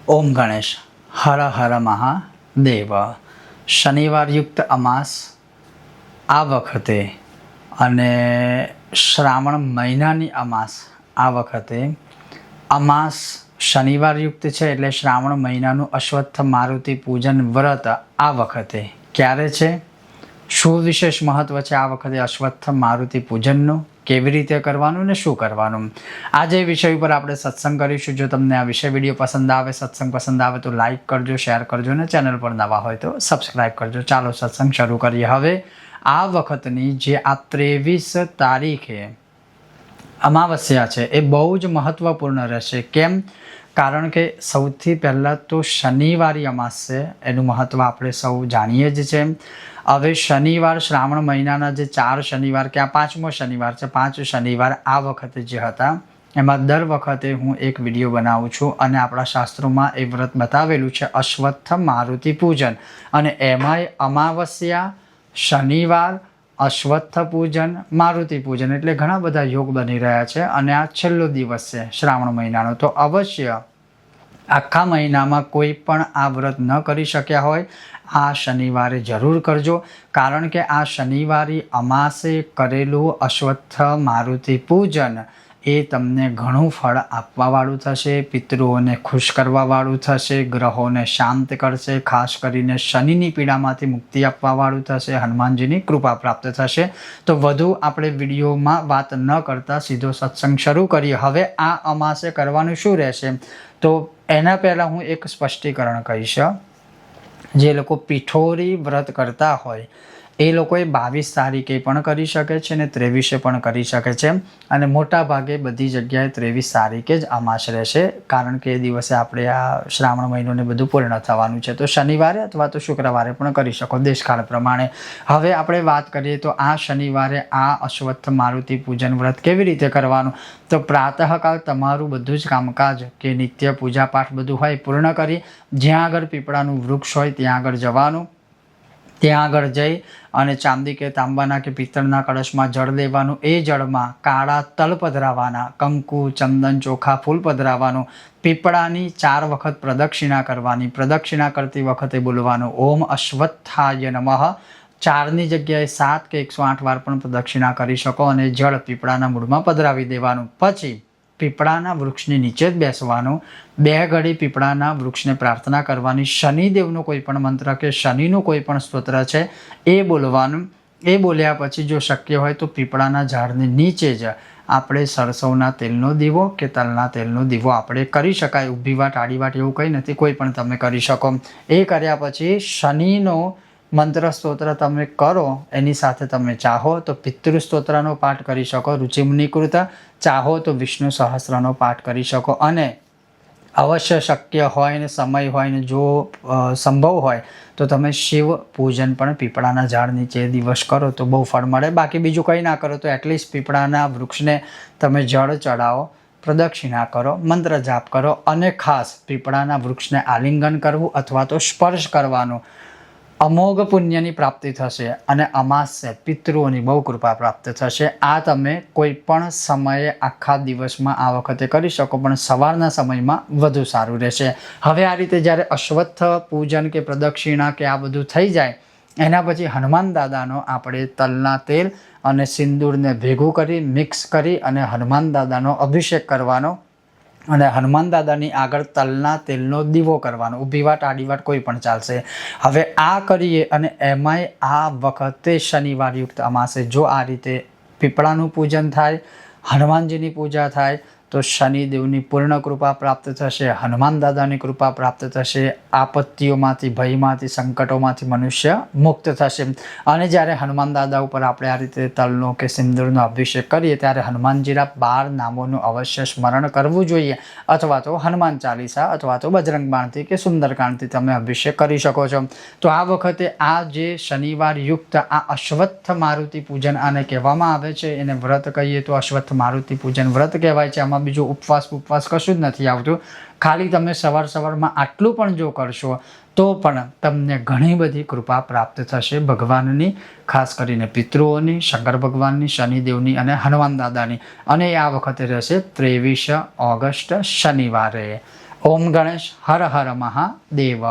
ઓમ ગણેશ હર હર મહાદેવ. શનિવારયુક્ત અમાસ આ વખતે અને શ્રાવણ મહિનાની અમાસ આ વખતે. અમાસ શનિવારયુક્ત છે એટલે શ્રાવણ મહિનાનું અશ્વત્થ મારુતિ પૂજન વ્રત આ વખતે ક્યારે છે, શું વિશેષ મહત્વ છે આ વખતે અશ્વત્થ મારુતિ પૂજનનું, કેવી રીતે કરવાનું ને શું કરવાનું, આજે વિષય ઉપર આપણે સત્સંગ કરીશું. જો તમને આ વિષય વિડીયો પસંદ આવે, સત્સંગ પસંદ આવે તો લાઈક કરજો, શેર કરજો ને ચેનલ પર નવા હોય તો સબસ્ક્રાઈબ કરજો. ચાલો સત્સંગ શરૂ કરીએ. હવે આ વખતની જે આ 23 તારીખે અમાવસ્યા છે એ બહુ જ મહત્વપૂર્ણ રહેશે. કેમ? કારણ કે સૌથી પહેલાં તો શનિવારી અમાસ છે, એનું મહત્ત્વ આપણે સૌ જાણીએ જ છે. હવે શનિવાર શ્રાવણ મહિનાના જે 4 શનિવાર કે આ 5મો શનિવાર છે, 5 શનિવાર આ વખતે જે હતા એમાં દર વખતે હું એક વિડીયો બનાવું છું અને આપણા શાસ્ત્રોમાં એ વ્રત બતાવેલું છે અશ્વત્થ મારુતિ પૂજન, અને એમાંય અમાવસ્યા, શનિવાર, અશ્વત્થ પૂજન, મારુતિ પૂજન એટલે ઘણા બધા યોગ બની રહ્યા છે. અને આ છેલ્લો દિવસ છે શ્રાવણ મહિનાનો, તો અવશ્ય આખા મહિનામાં કોઈ પણ આ વ્રત ન કરી શક્યા હોય આ શનિવારે જરૂર કરજો. કારણ કે આ શનિવારે અમાસે કરેલું અશ્વત્થ મારુતિ પૂજન એ તમને ઘણું ફળ આપવાવાળું થશે, પિતૃઓને ખુશ કરવાવાળું થશે, ગ્રહોને શાંત કરશે, ખાસ કરીને શનિની પીડામાંથી મુક્તિ આપવાવાળું થશે, હનુમાનજીની કૃપા પ્રાપ્ત થશે. તો વધુ આપણે વિડીયોમાં વાત ન કરતાં સીધો સત્સંગ શરૂ કરીએ. હવે આ અમાસે કરવાનું શું રહેશે, તો એના પહેલાં હું એક સ્પષ્ટીકરણ કહીશ. જે લોકો પિઠોરી વ્રત કરતા હોય એ લોકોએ 22 તારીખે પણ કરી શકે છે અને 23 પણ કરી શકે છે. અને મોટા ભાગે બધી જગ્યાએ 23 તારીખે જ અમાસ રહેશે, કારણ કે એ દિવસે આપણે આ શ્રાવણ મહિનોને બધું પૂર્ણ થવાનું છે. તો શનિવારે અથવા તો શુક્રવારે પણ કરી શકો દેશકાળ પ્રમાણે. હવે આપણે વાત કરીએ તો આ શનિવારે આ અશ્વત્થ મારુતિ પૂજન વ્રત કેવી રીતે કરવાનું, તો પ્રાતઃકાળ તમારું બધું જ કામકાજ કે નિત્ય પૂજા પાઠ બધું હોય પૂર્ણ કરી જ્યાં આગળ પીપળાનું વૃક્ષ હોય ત્યાં આગળ જવાનું. ત્યાં આગળ જઈ અને ચાંદી કે તાંબાના કે પિત્તળના કળશમાં જળ લેવાનું. એ જળમાં કાળા તલ પધરાવાના, કંકુ, ચંદન, ચોખા, ફૂલ પધરાવાનું. પીપળાની 4 વખત પ્રદક્ષિણા કરવાની. પ્રદક્ષિણા કરતી વખતે બોલવાનું ઓમ અશ્વત્થાય નમઃ. 4ની જગ્યાએ 7 કે 108 વાર પણ પ્રદક્ષિણા કરી શકો અને જળ પીપળાના મૂળમાં પધરાવી દેવાનું. પછી પીપળાના વૃક્ષની નીચે જ બેસવાનું. 2 ઘડી પીપળાના વૃક્ષને પ્રાર્થના કરવાની. શનિદેવનો કોઈ પણ મંત્ર કે શનિનું કોઈ પણ સ્તોત્ર છે એ બોલવાનું. એ બોલ્યા પછી જો શક્ય હોય તો પીપળાના ઝાડની નીચે જ આપણે સરસવના તેલનો દીવો કે તલના તેલનો દીવો આપણે કરી શકાય. ઊભી વાટ આડી વાટ એવું કંઈ નથી, કોઈ પણ તમે કરી શકો. એ કર્યા પછી શનિનો મંત્ર સ્તોત્ર તમે કરો, એની સાથે તમે ચાહો તો પિતૃ સ્તોત્રનો પાઠ કરી શકો, રુચિમુનિકૃત. ચાહો તો વિષ્ણુ સહસ્રનો પાઠ કરી શકો. અને અવશ્ય શક્ય હોય ને સમય હોય ને જો સંભવ હોય તો તમે શિવ પૂજન પણ પીપળાના ઝાડ નીચે દિવસ કરો તો બહુ ફળ મળે. બાકી બીજું કંઈ ના કરો તો એટલીસ્ટ પીપળાના વૃક્ષને તમે જળ ચડાવો, પ્રદક્ષિણા કરો, મંત્ર જાપ કરો અને ખાસ પીપળાના વૃક્ષને આલિંગન કરવું અથવા તો સ્પર્શ કરવાનું. અમોઘ પુણ્યની પ્રાપ્તિ થશે અને અમાસ્ય પિતૃઓની બહુ કૃપા પ્રાપ્ત થશે. આ તમે કોઈ પણ સમયે આખા દિવસમાં આ વખતે કરી શકો, પણ સવારના સમયમાં વધુ સારું રહેશે. હવે આ રીતે જ્યારે અશ્વત્થ પૂજન કે પ્રદક્ષિણા કે આ બધું થઈ જાય એના પછી હનુમાન દાદાનો આપણે તલના તેલ અને સિંદૂરને ભેગું કરી મિક્સ કરી અને હનુમાન દાદાનો અભિષેક કરવાનો અને હનુમાન દાદાની આગળ તલના તેલનો દીવો કરવાનો. ઊભી વાટ આડી વાટ કોઈ પણ ચાલશે. હવે આ કરીએ અને એમાંય આ વખતે શનિવારયુક્ત અમાસે જો આ રીતે પીપળાનું પૂજન થાય, હનુમાનજીની પૂજા થાય તો શનિદેવની પૂર્ણ કૃપા પ્રાપ્ત થશે, હનુમાન દાદાની કૃપા પ્રાપ્ત થશે. આપત્તિઓમાંથી, ભયમાંથી, સંકટોમાંથી મનુષ્ય મુક્ત થશે. અને જ્યારે હનુમાન દાદા ઉપર આપણે આ રીતે તલનો કે સિંદૂરનો અભિષેક કરીએ ત્યારે હનુમાનજીના 12 નામોનું અવશ્ય સ્મરણ કરવું જોઈએ, અથવા તો હનુમાન ચાલીસા અથવા તો બજરંગ બાણથી કે સુંદરકાંડથી તમે અભિષેક કરી શકો છો. તો આ વખતે આ જે શનિવાર યુક્ત આ અશ્વત્થ મારુતિ પૂજન આને કહેવામાં આવે છે, એને વ્રત કહીએ તો અશ્વત્થ મારુતિ પૂજન વ્રત કહેવાય છે. આમાં બીજું ઉપવાસ કશું જ નથી આવતું. ખાલી તમે સવારમાં આટલું પણ જો કરશો તો પણ તમને ઘણી બધી કૃપા પ્રાપ્ત થશે ભગવાનની, ખાસ કરીને પિતૃઓની, શંકર ભગવાનની, શનિદેવની અને હનુમાન દાદાની. અને આ વખતે રહેશે 23 ઓગસ્ટ શનિવારે. ઓમ ગણેશ હર હર મહાદેવ.